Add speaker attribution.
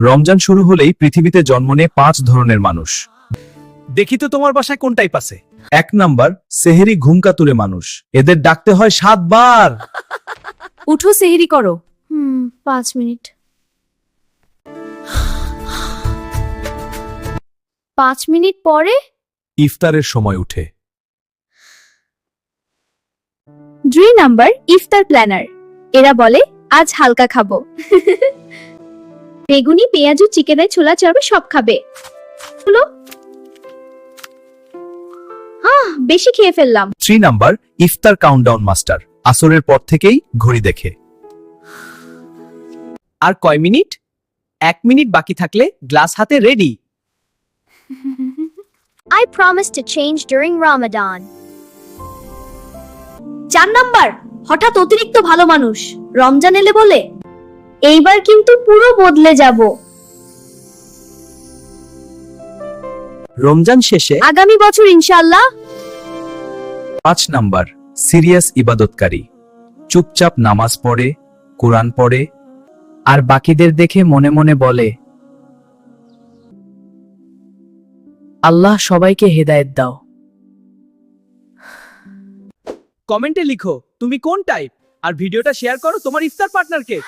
Speaker 1: রমজান শুরু হলেই পৃথিবীতে জন্ম নেয় 5 ধরনের মানুষ।
Speaker 2: দেখি তো তোমার বাসায় কোন টাইপ আছে।
Speaker 1: 1 নাম্বার সেহেরি ঘুমকাতুরে মানুষ, এদের ডাকতে হয় 7 বার।
Speaker 3: উঠো, সেহরি করো। 5 মিনিট। 5 মিনিট পরে
Speaker 1: ইফতারের সময় উঠে।
Speaker 3: 2 নাম্বার ইফতার প্ল্যানার, এরা বলে আজ হালকা খাবো। বেগুনি, পেঁয়াজু, চিকেনের ছোলা চর্বি সব খাবে। হলো বেশি খেয়ে ফেললাম।
Speaker 1: 3 নাম্বার ইফতার কাউন্টডাউন মাস্টার, আসরের পর থেকেই ঘড়ি দেখে।
Speaker 2: আর কয় মিনিট? 1 মিনিট বাকি থাকলে গ্লাস হাতে ready.
Speaker 4: I promise to change during Ramadan.
Speaker 3: 4 number হঠাৎ অতিরিক্ত ভালো মানুষ, রমজান এলে বলে এইবার কিন্তু পুরো বদলে যাব।
Speaker 2: রমজান শেষে
Speaker 3: আগামী বছর ইনশাআল্লাহ।
Speaker 1: 5 নাম্বার সিরিয়াস ইবাদতকারী, চুপচাপ নামাজ পড়ে, কোরআন পড়ে,
Speaker 2: আর বাকিদের দেখে মনে মনে বলে, আল্লাহ সবাইকে হেদায়েত দাও। কমেন্টে লিখো তুমি কোন টাইপ, আর ভিডিওটা শেয়ার করো তোমার ইফতার পার্টনারকে।